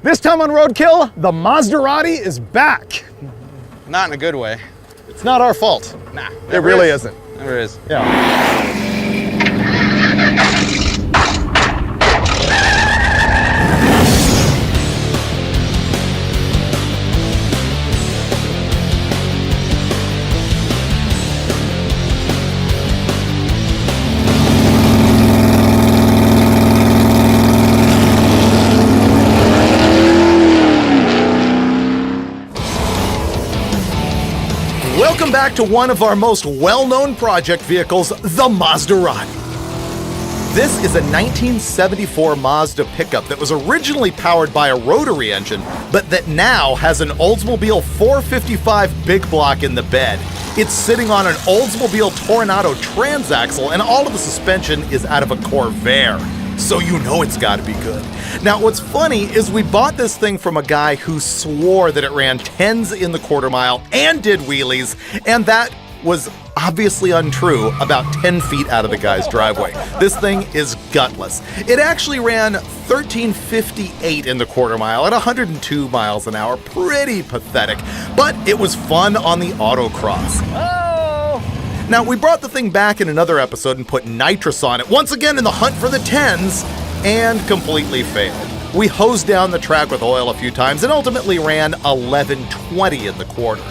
This time on Roadkill, the Mazdaratis is back. Not in a good way. It's not our fault. Nah. It really isn't. Never is. Yeah. Welcome back to one of our most well-known project vehicles, the Mazdaratis. This is a 1974 Mazda pickup that was originally powered by a rotary engine, but that now has an Oldsmobile 455 big block in the bed. It's sitting on an Oldsmobile Tornado transaxle, and all of the suspension is out of a Corvair. So you know it's gotta be good. Now, what's funny is we bought this thing from a guy who swore that it ran 10s in the quarter mile and did wheelies, and that was obviously untrue about 10 feet out of the guy's driveway. This thing is gutless. It actually ran 1358 in the quarter mile at 102 miles an hour. Pretty pathetic, but it was fun on the autocross. Now, we brought the thing back in another episode and put nitrous on it, once again in the hunt for the 10s, and completely failed. We hosed down the track with oil a few times and ultimately ran 1120 in the quarter.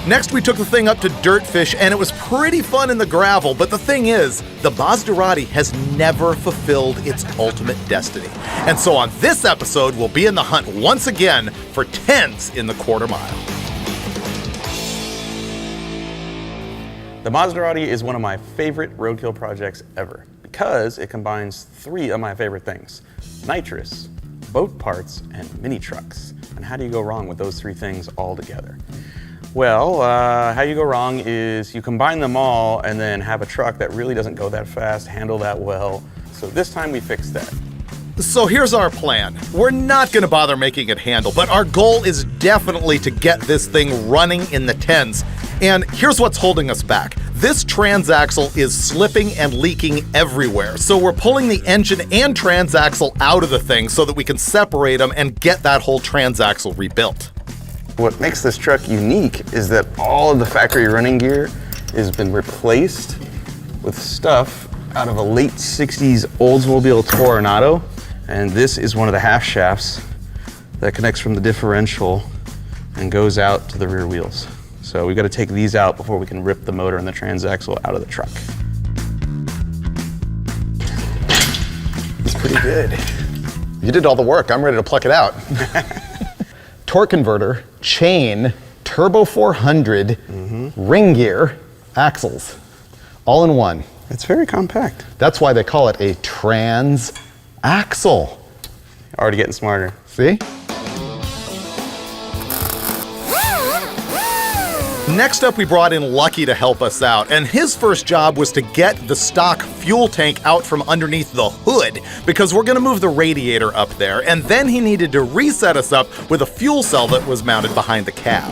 Next, we took the thing up to Dirtfish, and it was pretty fun in the gravel, but the thing is, the Mazdaratis has never fulfilled its ultimate destiny. And so on this episode, we'll be in the hunt once again for 10s in the quarter mile. The Mazdaratis is one of my favorite roadkill projects ever because it combines three of my favorite things: nitrous, boat parts, and mini trucks. And how do you go wrong with those three things all together? Well, how you go wrong is you combine them all and then have a truck that really doesn't go that fast, handle that well. So this time we fixed that. So here's our plan. We're not gonna bother making it handle, but our goal is definitely to get this thing running in the 10s. And here's what's holding us back. This transaxle is slipping and leaking everywhere. So we're pulling the engine and transaxle out of the thing so that we can separate them and get that whole transaxle rebuilt. What makes this truck unique is that all of the factory running gear has been replaced with stuff out of a late 60s Oldsmobile Tornado. And this is one of the half shafts that connects from the differential and goes out to the rear wheels. So we've got to take these out before we can rip the motor and the transaxle out of the truck. It's pretty good. You did all the work. I'm ready to pluck it out. Torque converter, chain, turbo 400, ring gear, axles, all in one. It's very compact. That's why they call it a transaxle. Already getting smarter. See? Next up, we brought in Lucky to help us out, and his first job was to get the stock fuel tank out from underneath the hood, because we're gonna move the radiator up there, and then he needed to reset us up with a fuel cell that was mounted behind the cab.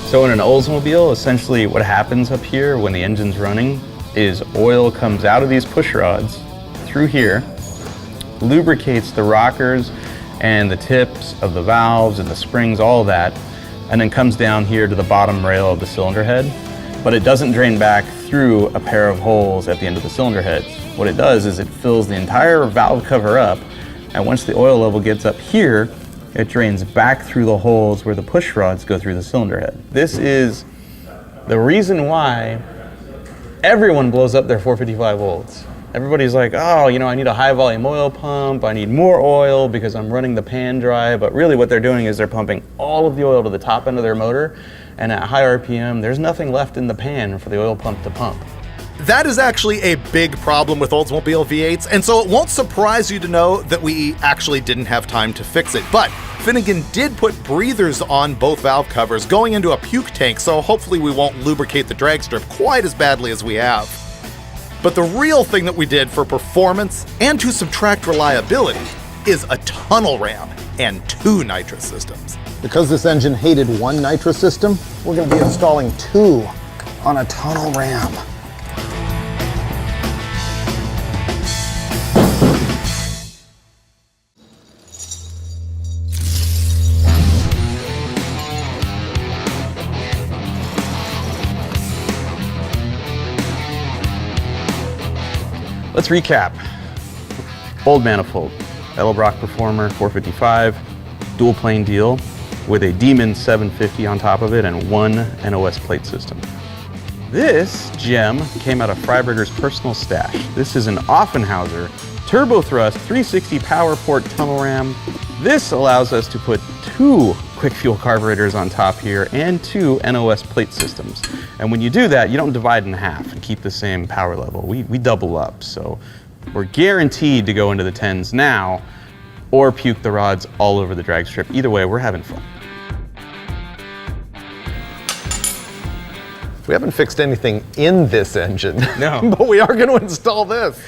So in an Oldsmobile, essentially what happens up here when the engine's running is oil comes out of these push rods through here, lubricates the rockers and the tips of the valves and the springs, all of that, and then comes down here to the bottom rail of the cylinder head. But it doesn't drain back through a pair of holes at the end of the cylinder heads. What it does is it fills the entire valve cover up, and once the oil level gets up here, it drains back through the holes where the push rods go through the cylinder head. This is the reason why everyone blows up their 455 volts. Everybody's like, oh, you know, I need a high volume oil pump, I need more oil because I'm running the pan dry, but really what they're doing is they're pumping all of the oil to the top end of their motor, and at high RPM, there's nothing left in the pan for the oil pump to pump. That is actually a big problem with Oldsmobile V8s, and so it won't surprise you to know that we actually didn't have time to fix it. But Finnegan did put breathers on both valve covers going into a puke tank, so hopefully we won't lubricate the drag strip quite as badly as we have. But the real thing that we did for performance and to subtract reliability is a tunnel ram and 2 nitrous systems. Because this engine hated one nitrous system, we're going to be installing 2 on a tunnel ram. Let's recap. Old manifold, Edelbrock Performer 455, dual plane deal with a Demon 750 on top of it and one NOS plate system. This gem came out of Freiberger's personal stash. This is an Offenhauser turbo thrust 360 power port tunnel ram. This allows us to put 2 quick fuel carburetors on top here and 2 NOS plate systems. And when you do that, you don't divide in half and keep the same power level. We double up, so we're guaranteed to go into the 10s now or puke the rods all over the drag strip. Either way, we're having fun. We haven't fixed anything in this engine. No. But we are going to install this.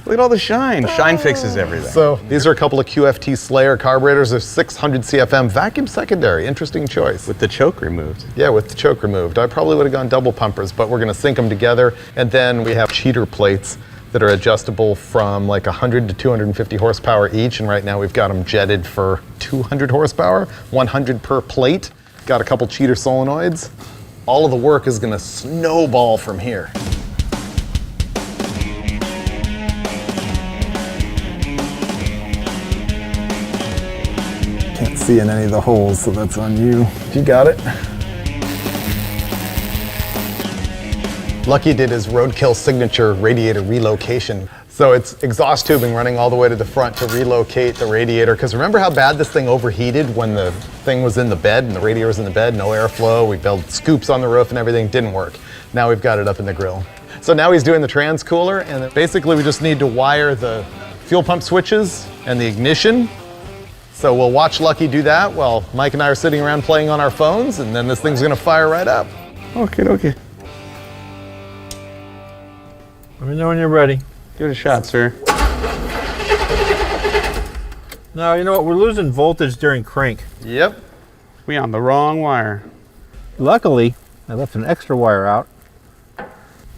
Look at all the shine. Shine fixes everything. So these are a couple of QFT Slayer carburetors. They're 600 CFM vacuum secondary. Interesting choice. With the choke removed. Yeah, with the choke removed. I probably would have gone double pumpers, but we're going to sync them together. And then we have cheater plates that are adjustable from like 100 to 250 horsepower each. And right now we've got them jetted for 200 horsepower, 100 per plate. Got a couple cheater solenoids. All of the work is going to snowball from here. Can't see in any of the holes, so that's on you. You got it. Lucky did his Roadkill signature radiator relocation. So it's exhaust tubing running all the way to the front to relocate the radiator. Because remember how bad this thing overheated when the thing was in the bed and the radiator was in the bed, no airflow. We built scoops on the roof and everything, didn't work. Now we've got it up in the grill. So now he's doing the trans cooler, and basically we just need to wire the fuel pump switches and the ignition. So we'll watch Lucky do that while Mike and I are sitting around playing on our phones, and then this thing's gonna fire right up. Okay. Let me know when you're ready. Give it a shot, sir. No, you know what? We're losing voltage during crank. Yep. We on the wrong wire. Luckily, I left an extra wire out.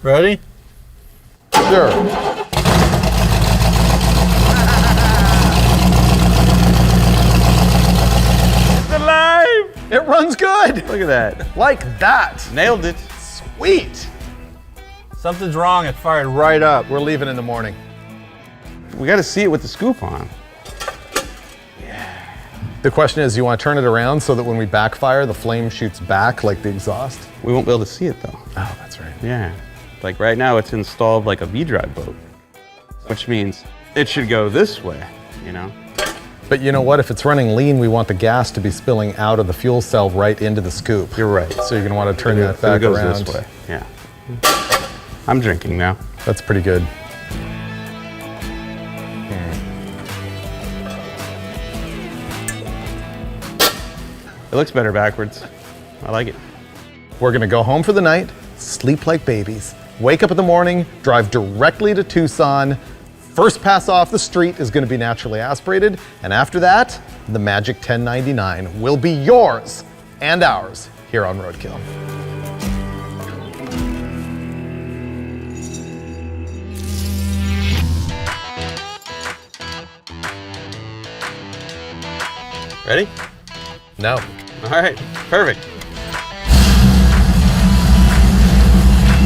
Ready? Sure. It's alive! It runs good. Look at that. Like that. Nailed it. Sweet. Something's wrong. It fired right up. We're leaving in the morning. We got to see it with the scoop on. The question is, you want to turn it around so that when we backfire, the flame shoots back like the exhaust? We won't be able to see it though. Oh, that's right. Yeah. Like right now it's installed like a V-drive boat, which means it should go this way, you know? But you know what? If it's running lean, we want the gas to be spilling out of the fuel cell right into the scoop. You're right. So you're going to want to turn that So it back goes around. this way. Yeah. I'm drinking now. That's pretty good. It looks better backwards. I like it. We're going to go home for the night, sleep like babies, wake up in the morning, drive directly to Tucson. First pass off the street is going to be naturally aspirated. And after that, the Magic 1099 will be yours and ours here on Roadkill. Ready? No. All right, perfect.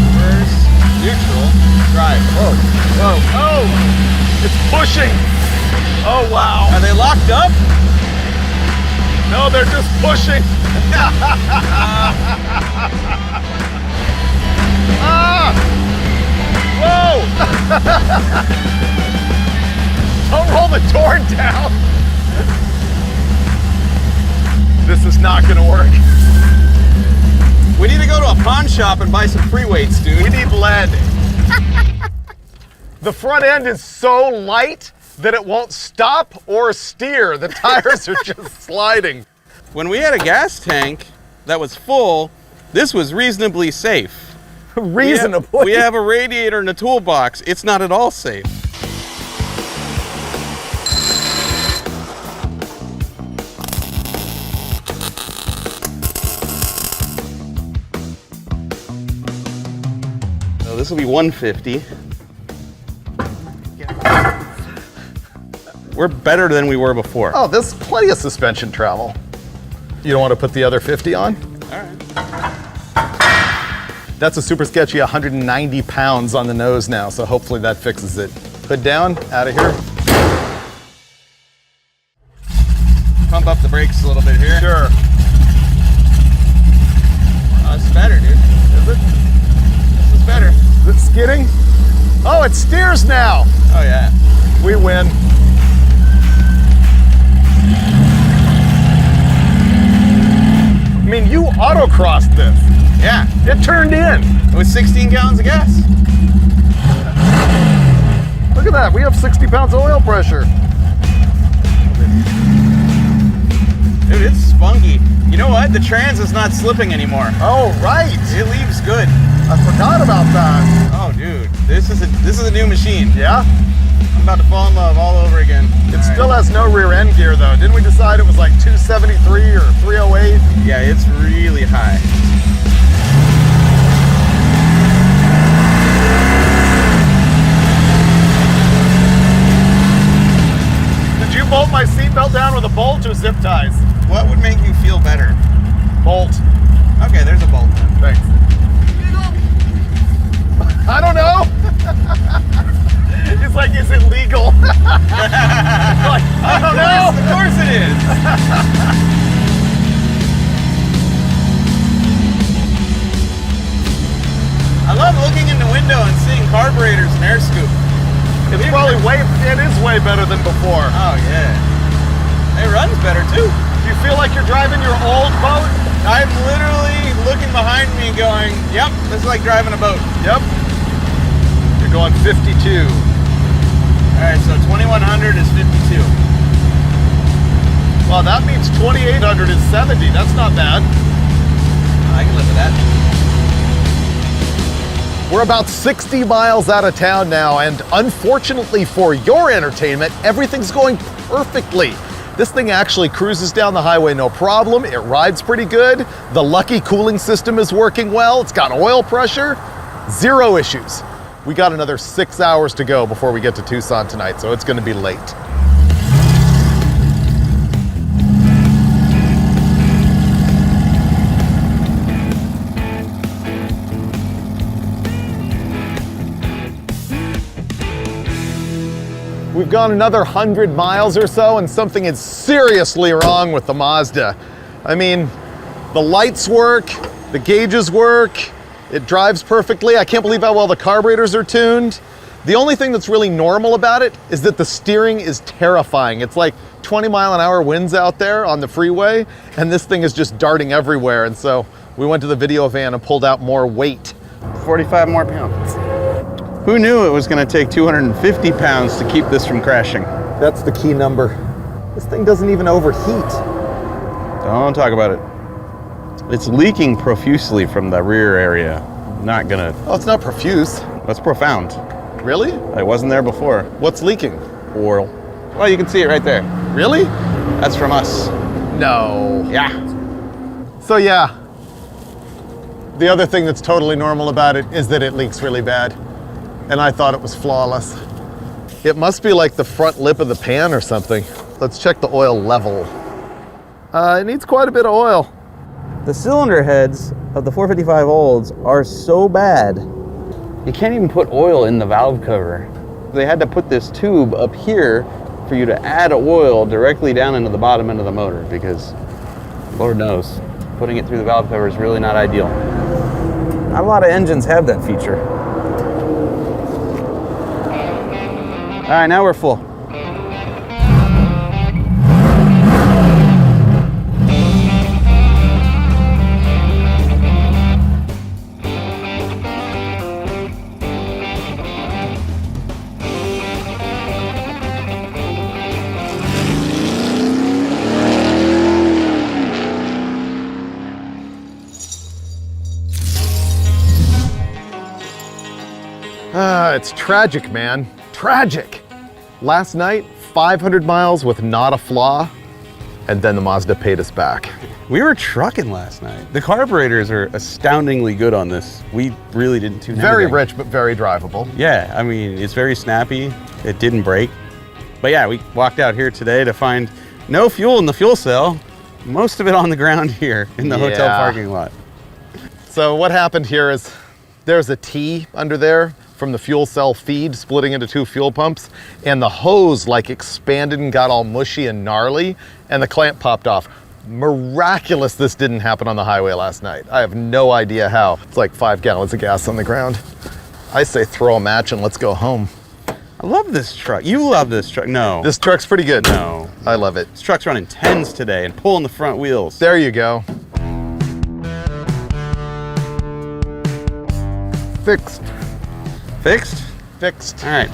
Reverse, neutral, drive. Whoa, whoa, oh! It's pushing! Oh, wow. Are they locked up? No, they're just pushing. Ah! Whoa! Don't roll the door down. This is not gonna work. We need to go to a pawn shop and buy some free weights, dude. We need lead. The front end is so light that it won't stop or steer. The tires are just sliding. When we had a gas tank that was full, this was reasonably safe. Reasonably. We have a radiator in a toolbox. It's not at all safe. So this will be 150. We're better than we were before. Oh, there's plenty of suspension travel. You don't want to put the other 50 on? All right. That's a super sketchy 190 pounds on the nose now, so hopefully that fixes it. Hood down, out of here. Pump up the brakes a little bit here. Sure. Oh, it's better, dude. Is it? This is better. Is it skidding? Oh, it steers now. Oh, yeah. We win. I mean, you autocrossed this. Yeah. It turned in. It was 16 gallons of gas. Look at that. We have 60 pounds of oil pressure. Dude, it's spunky. You know what? The trans is not slipping anymore. Oh, right. It leaves good. I forgot about that. Oh, dude. This is a new machine. Yeah? I'm about to fall in love all over again. It still has no rear end gear, though. Didn't we decide it was like 273 or 308? Yeah, it's really high. Did you bolt my seatbelt down with a bolt or zip ties? What would make you feel better? Bolt. Okay, there's a bolt. Thanks. I don't know. It's like, is it legal? Like, I don't know. Of course it is. I love looking in the window and seeing carburetors and air scoop. It's probably it is way better than before. Oh, yeah. It runs better, too. Do you feel like you're driving your old boat? I'm literally looking behind me and going, yep, this is like driving a boat. Yep. You're going 52. All right, so 2100 is 52. Well, that means 2800 is 70. That's not bad. I can live with that. We're about 60 miles out of town now, and unfortunately for your entertainment, everything's going perfectly. This thing actually cruises down the highway no problem. It rides pretty good. The Lucky cooling system is working well. It's got oil pressure. Zero issues. We got another 6 hours to go before we get to Tucson tonight, so it's gonna be late. We've gone another 100 miles or so, and something is seriously wrong with the Mazda. I mean, the lights work, the gauges work, it drives perfectly. I can't believe how well the carburetors are tuned. The only thing that's really normal about it is that the steering is terrifying. It's like 20-mile-an-hour winds out there on the freeway, and this thing is just darting everywhere. And so we went to the video van and pulled out more weight. 45 more pounds. Who knew it was going to take 250 pounds to keep this from crashing? That's the key number. This thing doesn't even overheat. Don't talk about it. It's leaking profusely from the rear area. Not gonna. Oh, it's not profuse. That's profound. Really? It wasn't there before. What's leaking? Oil. Well, you can see it right there. Really? That's from us. No. Yeah. So yeah, the other thing that's totally normal about it is that it leaks really bad. And I thought it was flawless. It must be like the front lip of the pan or something. Let's check the oil level. It needs quite a bit of oil. The cylinder heads of the 455 olds are so bad, you can't even put oil in the valve cover. They had to put this tube up here for you to add oil directly down into the bottom end of the motor because, Lord knows, putting it through the valve cover is really not ideal. Not a lot of engines have that feature. All right, now we're full. It's tragic, man. Tragic. Last night, 500 miles with not a flaw, and then the Mazda paid us back. We were trucking last night. The carburetors are astoundingly good on this. We really didn't tune Very anything. rich, but very drivable. Yeah, I mean, it's very snappy. It didn't break. But yeah, we walked out here today to find no fuel in the fuel cell. Most of it on the ground here in the hotel parking lot. So what happened here is There's a T under there from the fuel cell feed splitting into 2 fuel pumps, and the hose like expanded and got all mushy and gnarly, and the clamp popped off. Miraculous this didn't happen on the highway last night. I have no idea how. It's like 5 gallons of gas on the ground. I say throw a match and let's go home. I love this truck. You love this truck. No. This truck's pretty good. No. I love it. This truck's running 10s today and pulling the front wheels. There you go. Fixed. Fixed? Fixed. All right.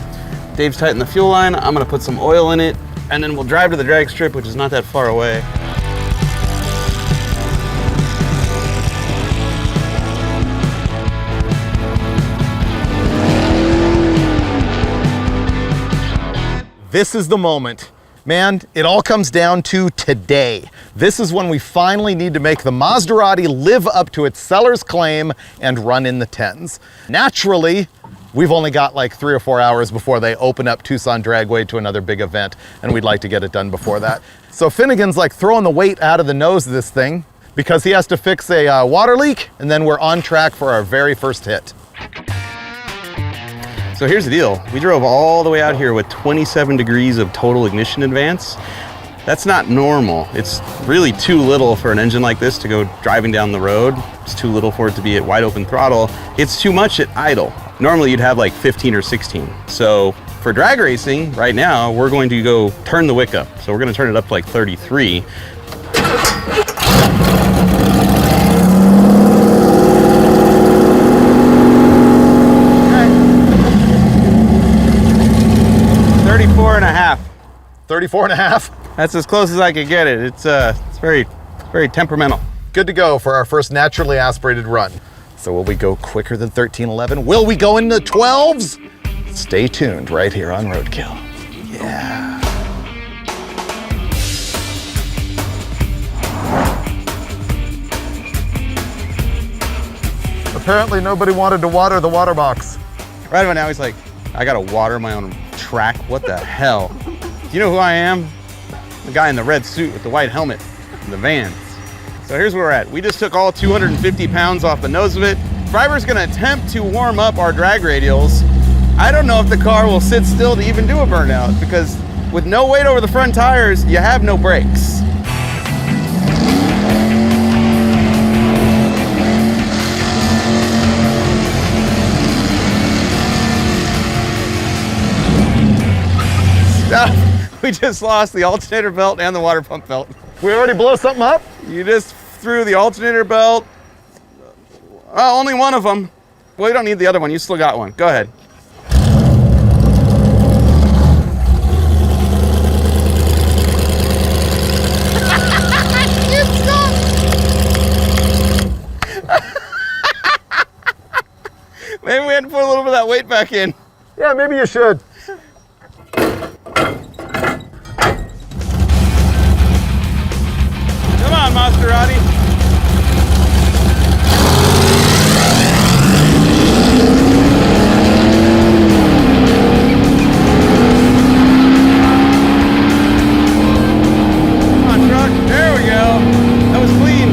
Dave's tightened the fuel line. I'm gonna put some oil in it, and then we'll drive to the drag strip, which is not that far away. This is the moment. Man, it all comes down to today. This is when we finally need to make the Mazdaratis live up to its seller's claim and run in the 10s. Naturally, we've only got like 3 or 4 hours before they open up Tucson Dragway to another big event, and we'd like to get it done before that. So Finnegan's like throwing the weight out of the nose of this thing because he has to fix a water leak, and then we're on track for our very first hit. So here's the deal. We drove all the way out here with 27 degrees of total ignition advance. That's not normal. It's really too little for an engine like this to go driving down the road. It's too little for it to be at wide open throttle. It's too much at idle. Normally you'd have like 15 or 16. So for drag racing right now, we're going to go turn the wick up. So we're going to turn it up to like 33. And a half. 34 and a half? That's as close as I could get it. It's very temperamental. Good to go for our first naturally aspirated run. So will we go quicker than 1311? Will we go into 12s? Stay tuned right here on Roadkill. Yeah. Apparently nobody wanted to water the water box. Right about now he's like, I gotta water my own track. What the hell? Do you know who I am? The guy in the red suit with the white helmet in the Vans. So here's where we're at. We just took all 250 pounds off the nose of it. Driver's gonna attempt to warm up our drag radials. I don't know if the car will sit still to even do a burnout because with no weight over the front tires, you have no brakes. We just lost the alternator belt and the water pump belt. We already blow something up? You just threw the alternator belt. Only one of them. Well, you don't need the other one. You still got one. Go ahead. Maybe we had to put a little bit of that weight back in. Yeah, maybe you should. Come on, Mazdaratis. Come on, truck. There we go. That was clean.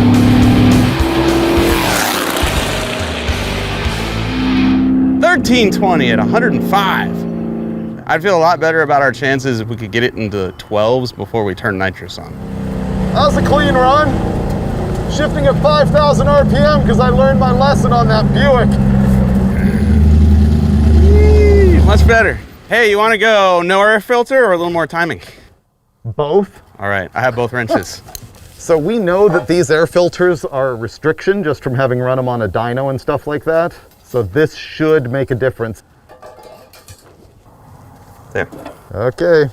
$13.20 at 105. I'd feel a lot better about our chances if we could get it into 12s before we turn nitrous on. That was a clean run. Shifting at 5,000 RPM because I learned my lesson on that Buick. Much better. Hey, you want to go no air filter or a little more timing? Both. All right, I have both wrenches. So we know that these air filters are a restriction just from having run them on a dyno and stuff like that. So this should make a difference. There. Okay.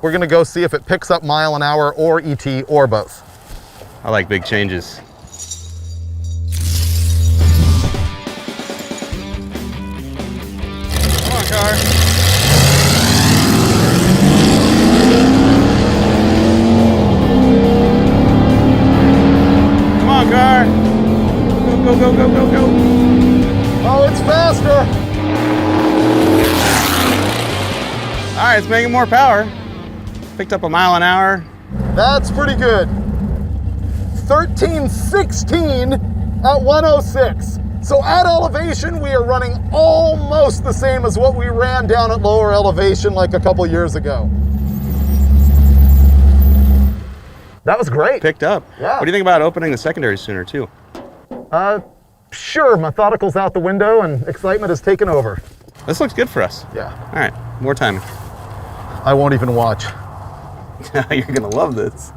We're gonna go see if it picks up mile an hour or ET or both. I like big changes. Come on, car. Come on, car. Go, go, go, go, go, go. Oh, it's faster. All right, it's making more power. Picked up a mile an hour. That's pretty good. 1316 at 106. So at elevation, we are running almost the same as what we ran down at lower elevation like a couple years ago. That was great. Picked up. Yeah. What do you think about opening the secondary sooner too? Sure, methodical's out the window and excitement has taken over. This looks good for us. Yeah. All right, more timing. I won't even watch. You're gonna love this.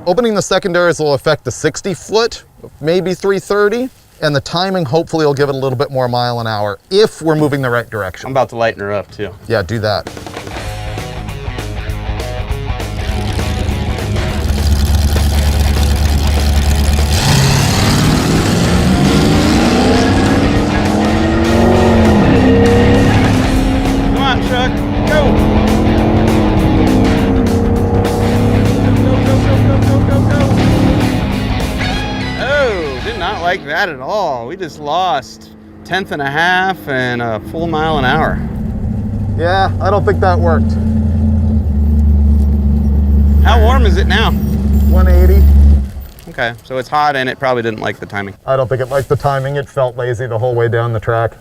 Opening the secondaries will affect the 60 foot, maybe 330, and the timing hopefully will give it a little bit more mile an hour if we're moving the right direction. I'm about to lighten her up too. Yeah, do that. Come on, Chuck, go! Oh, did not like that at all. We just lost 1/10 and a half and a full mile an hour. Yeah, I don't think that worked. How warm is it now? 180. Okay, so it's hot and it probably didn't like the timing. I don't think it liked the timing. It felt lazy the whole way down the track.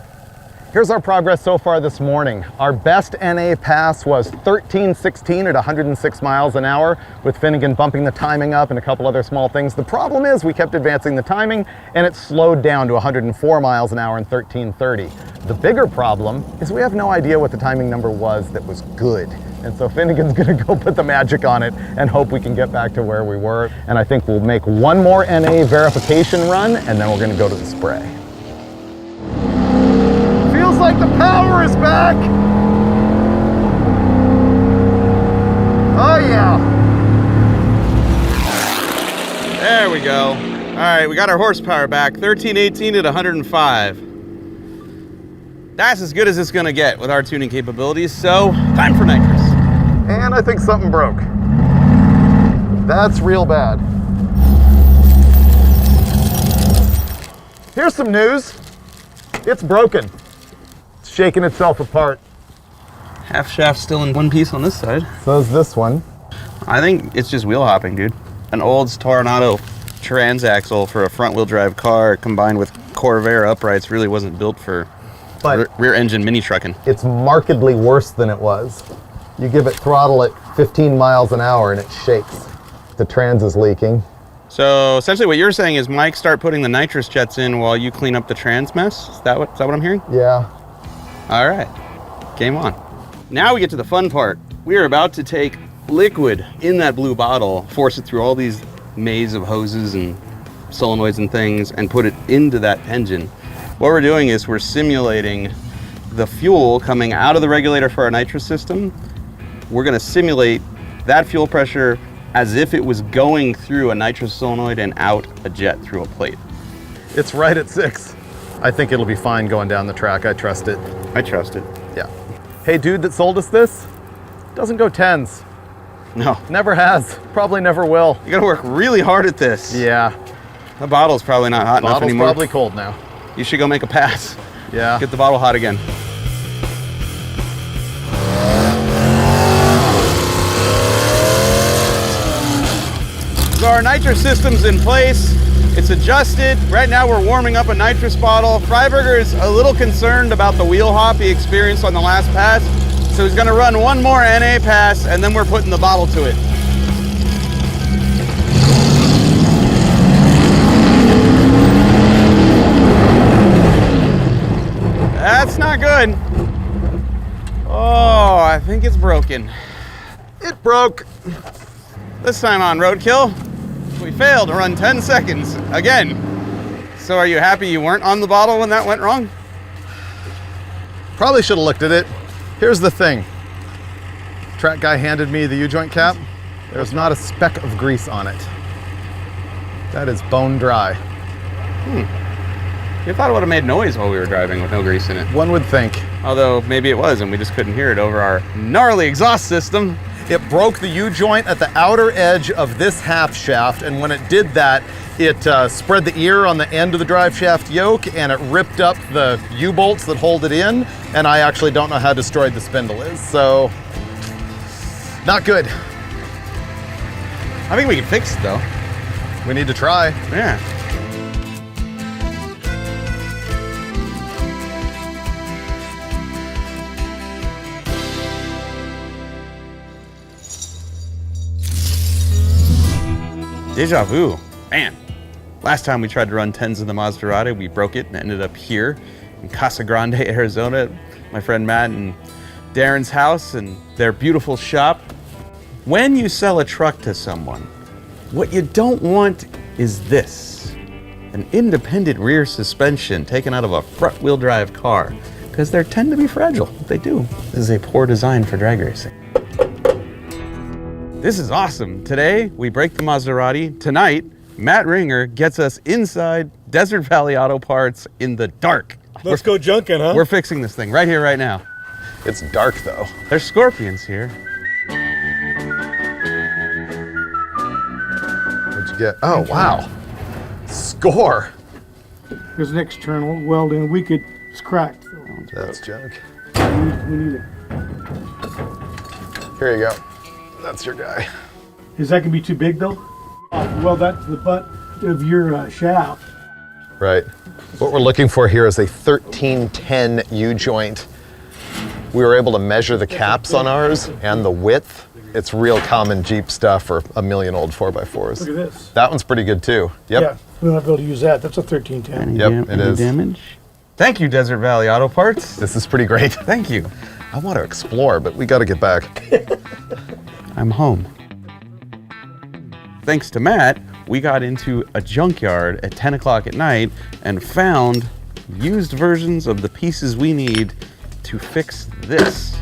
Here's our progress so far this morning. Our best NA pass was 13:16 at 106 miles an hour, with Finnegan bumping the timing up and a couple other small things. The problem is we kept advancing the timing and it slowed down to 104 miles an hour in 13:30. The bigger problem is we have no idea what the timing number was that was good. And so Finnegan's gonna go put the magic on it and hope we can get back to where we were. And I think we'll make one more NA verification run and then we're gonna go to the spray. Feels like the power is back. Oh yeah. There we go. All right, we got our horsepower back, 1318 at 105. That's as good as it's gonna get with our tuning capabilities, so time for nitrous. And I think something broke. That's real bad. Here's some news. It's broken. It's shaking itself apart. Half shaft still in one piece on this side. So is this one. I think it's just wheel hopping, dude. An old Tornado transaxle for a front wheel drive car combined with Corvair uprights really wasn't built for But rear engine mini trucking. it's markedly worse than it was. You give it throttle at 15 miles an hour and it shakes. The trans is leaking. So essentially what you're saying is, Mike, start putting the nitrous jets in while you clean up the trans mess? Is that what I'm hearing? Yeah. All right, game on. Now we get to the fun part. We are about to take liquid in that blue bottle, force it through all these maze of hoses and solenoids and things, and put it into that engine. What we're doing is we're simulating the fuel coming out of the regulator for our nitrous system. We're gonna simulate that fuel pressure as if it was going through a nitrous solenoid and out a jet through a plate. It's right at 6. I think it'll be fine going down the track. I trust it. I trust it. Yeah. Hey, dude that sold us this doesn't go 10s. No, Never has. Probably never will. you gotta work really hard at this. Yeah. The bottle's probably not hot enough Bottle's anymore. probably cold now. You should go make a pass. Yeah. Get the bottle hot again. So our nitrous system's in place. It's adjusted. Right now we're warming up a nitrous bottle. Freiberger is a little concerned about the wheel hop he experienced on the last pass. So he's gonna run one more NA pass and then we're putting the bottle to it. That's not good. Oh, I think it's broken. It broke. This time on Roadkill, we failed to run 10 seconds again. So are you happy you weren't on the bottle when that went wrong? Probably should have looked at it. Here's the thing. Track guy handed me the U-joint cap. There's not a speck of grease on it. That is bone dry. You thought it would have made noise while we were driving with no grease in it. One would think. Although maybe it was and we just couldn't hear it over our gnarly exhaust system. It broke the U-joint at the outer edge of this half shaft, and when it did that, it spread the ear on the end of the drive shaft yoke and it ripped up the U-bolts that hold it in, and I actually don't know how destroyed the spindle is, so not good. I think we can fix it though. We need to try. Yeah. Deja vu. Man, last time we tried to run 10s in the Mazdaratis, we broke it and ended up here in Casa Grande, Arizona, my friend Matt and Darren's house and their beautiful shop. When you sell a truck to someone, what you don't want is this. An independent rear suspension taken out of a front-wheel drive car, because they tend to be fragile. They do. This is a poor design for drag racing. This is awesome. Today, we break the Mazdaratis. Tonight, Matt Ringer gets us inside Desert Valley Auto Parts in the dark. Let's go junking, huh? We're fixing this thing right here, right now. It's dark though. There's scorpions here. What'd you get? Oh, wow. Score. There's an external welding. It's cracked. So That's junk. we need it. Here you go. That's your guy. Is that gonna be too big though? Weld that to the butt of your shaft. Right. What we're looking for here is a 1310 U-joint. We were able to measure the caps on ours and the width. It's real common Jeep stuff for a million-old 4x4s. Look at this. That one's pretty good too. Yep. Yeah, we'll not be able to use that. That's a 1310. Yep, it is. Damage? Thank you, Desert Valley Auto Parts. This is pretty great. Thank you. I want to explore, but we got to get back. I'm home. Thanks to Matt, we got into a junkyard at 10 o'clock at night and found used versions of the pieces we need to fix this.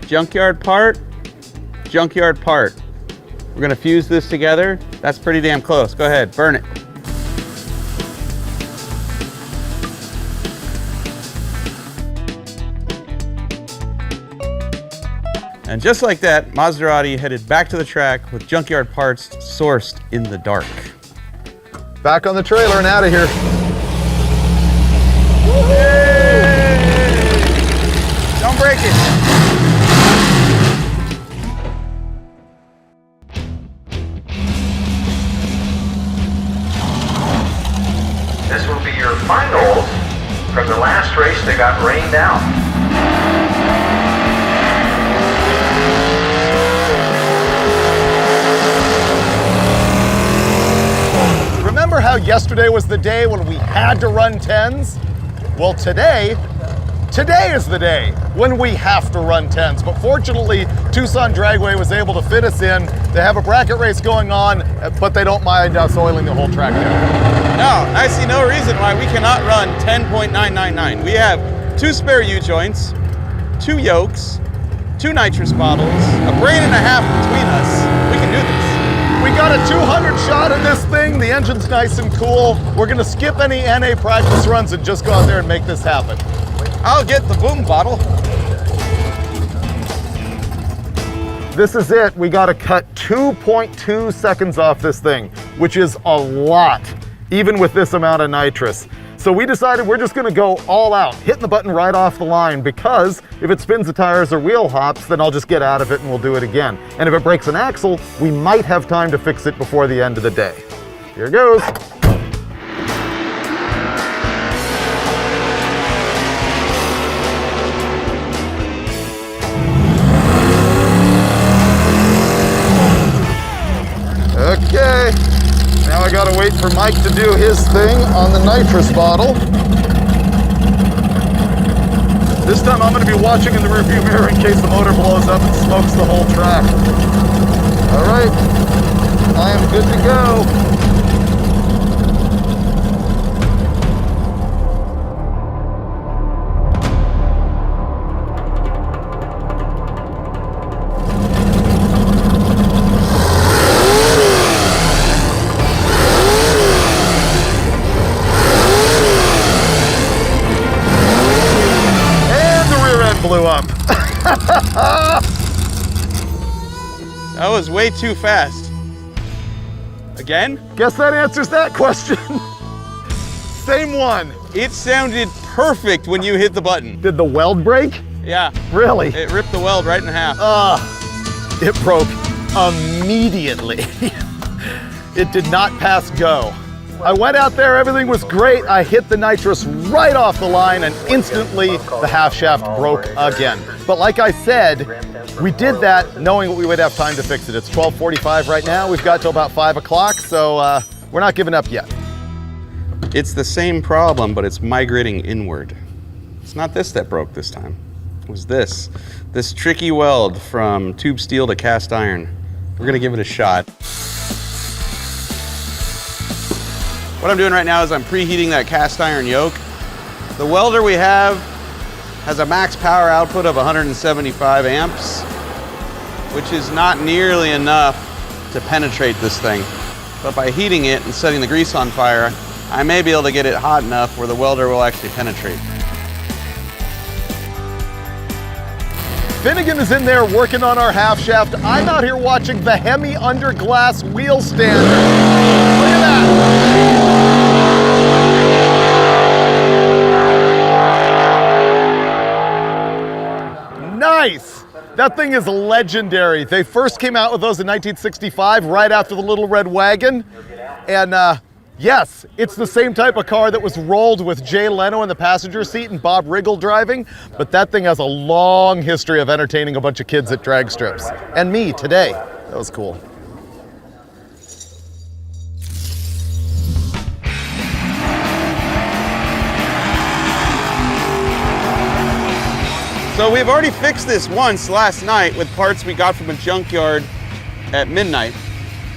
Junkyard part, junkyard part. We're gonna fuse this together. That's pretty damn close. Go ahead, burn it. And just like that, Mazdaratis headed back to the track with junkyard parts sourced in the dark. Back on the trailer and out of here. Yay! Don't break it. This will be your finals from the last race that got rained out. Remember how yesterday was the day when we had to run 10s? Well, today is the day when we have to run 10s. But fortunately, Tucson Dragway was able to fit us in. They have a bracket race going on, but they don't mind us oiling the whole track down. No, I see no reason why we cannot run 10.999. We have 2 spare U-joints, 2 yokes, 2 nitrous bottles, a brain and a half between us. We can do this. We got a 200 shot in this thing. The engine's nice and cool. We're gonna skip any NA practice runs and just go out there and make this happen. I'll get the boom bottle. This is it. We gotta cut 2.2 seconds off this thing, which is a lot, even with this amount of nitrous. So we decided we're just gonna go all out, hitting the button right off the line, because if it spins the tires or wheel hops, then I'll just get out of it and we'll do it again. And if it breaks an axle, we might have time to fix it before the end of the day. Here goes. Okay. Now I gotta wait for Mike to do his thing on the nitrous bottle. This time I'm gonna be watching in the rearview mirror in case the motor blows up and smokes the whole track. All right, I am good to go. Blew up. That was way too fast. Again? Guess that answers that question. Same one. It sounded perfect when you hit the button. Did the weld break? Yeah. Really? It ripped the weld right in half. It broke immediately. It did not pass go. I went out there, everything was great. I hit the nitrous right off the line and instantly the half shaft broke again. But like I said, we did that knowing we would have time to fix it. It's 12:45 right now. We've got till about 5 o'clock, so we're not giving up yet. It's the same problem, but it's migrating inward. It's not this that broke this time. It was this tricky weld from tube steel to cast iron. We're gonna give it a shot. What I'm doing right now is I'm preheating that cast iron yoke. The welder we have has a max power output of 175 amps, which is not nearly enough to penetrate this thing. But by heating it and setting the grease on fire, I may be able to get it hot enough where the welder will actually penetrate. Finnegan is in there working on our half shaft. I'm out here watching the Hemi under glass wheel stander. Look at that. Nice. That thing is legendary. They first came out with those in 1965, right after the Little Red Wagon. And yes, it's the same type of car that was rolled with Jay Leno in the passenger seat and Bob Riggle driving, but that thing has a long history of entertaining a bunch of kids at drag strips. And me today. That was cool. So we've already fixed this once last night with parts we got from a junkyard at midnight.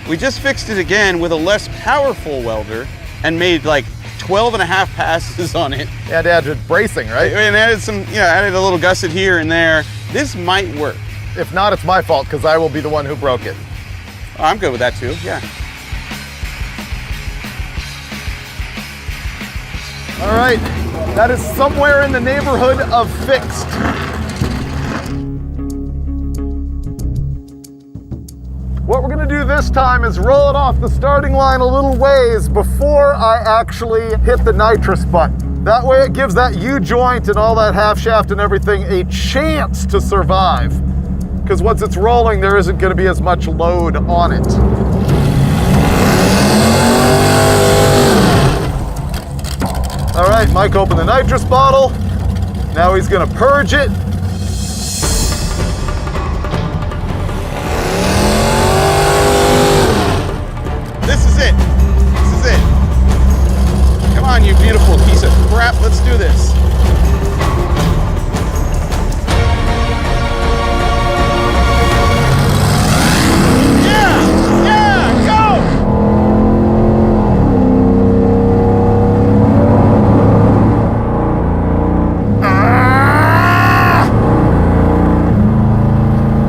We just fixed it again with a less powerful welder and made like 12 and a half passes on it. Yeah, it added bracing, right? And added some, added a little gusset here and there. This might work. If not, it's my fault because I will be the one who broke it. Oh, I'm good with that too, yeah. All right, that is somewhere in the neighborhood of fixed. What we're gonna do this time is roll it off the starting line a little ways before I actually hit the nitrous button. That way it gives that U-joint and all that half shaft and everything a chance to survive. Because once it's rolling, there isn't gonna be as much load on it. All right, Mike opened the nitrous bottle. Now he's gonna purge it. This is it. This is it. Come on, you beautiful piece of crap. Let's do this. Yeah! Yeah! Go!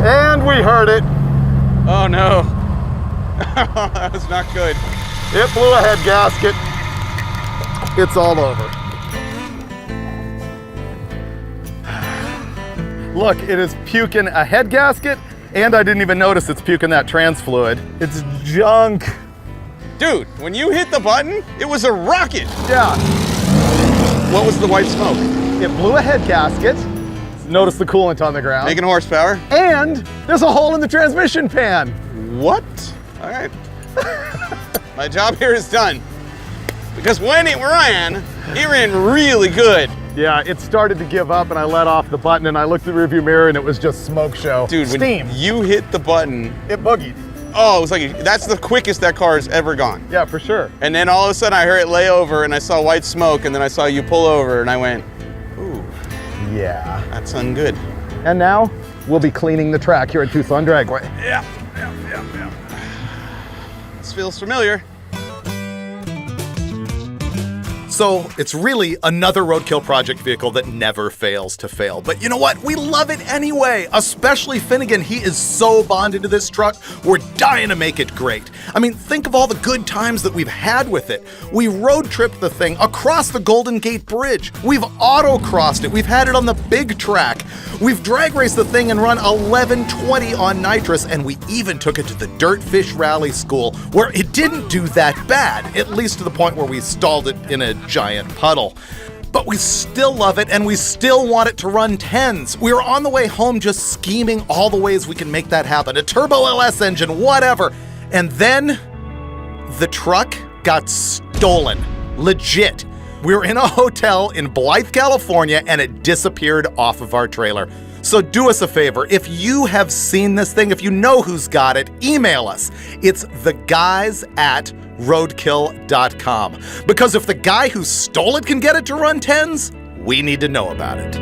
And we heard it. Oh no. That was not good. It blew a head gasket. It's all over. Look, it is puking a head gasket, and I didn't even notice it's puking that trans fluid. It's junk. Dude, when you hit the button, it was a rocket. Yeah, What was the white smoke? it blew a head gasket. Notice the coolant on the ground. Making horsepower. And there's a hole in the transmission pan. What? All right. My job here is done. Because when it ran really good. Yeah, it started to give up and I let off the button and I looked in the rearview mirror and it was just smoke show. Dude, steam. when you hit the button, It boogied. oh, it was like, that's the quickest that car's ever gone. Yeah, for sure. And then all of a sudden I heard it lay over and I saw white smoke and then I saw you pull over and I went, ooh, Yeah. that's ungood. And now we'll be cleaning the track here at Tucson Dragway. Yeah. This feels familiar. So it's really another Roadkill project vehicle that never fails to fail. But you know what? We love it anyway, especially Finnegan. He is so bonded to this truck. We're dying to make it great. I mean, think of all the good times that we've had with it. We road tripped the thing across the Golden Gate Bridge. We've auto-crossed it. We've had it on the big track. We've drag raced the thing and run 1120 on nitrous, and we even took it to the Dirtfish Rally School, where it didn't do that bad, at least to the point where we stalled it in a giant puddle. But we still love it, and we still want it to run 10s. We were on the way home just scheming all the ways we can make that happen. A turbo LS engine, whatever. And then the truck got stolen. Legit. We were in a hotel in Blythe, California, and it disappeared off of our trailer. So do us a favor. If you have seen this thing, if you know who's got it, email us. It's theguys@roadkill.com. Because if the guy who stole it can get it to run 10s, we need to know about it.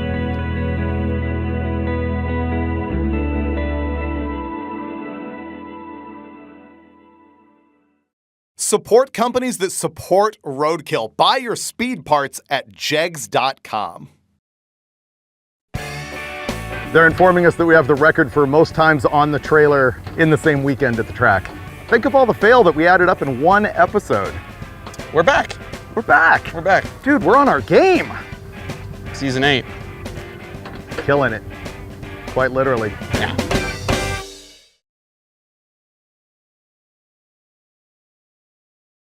Support companies that support Roadkill. Buy your speed parts at jegs.com. They're informing us that we have the record for most times on the trailer in the same weekend at the track. Think of all the fail that we added up in one episode. We're back. We're back. We're back. Dude, we're on our game. Season 8. Killing it. Quite literally. Yeah.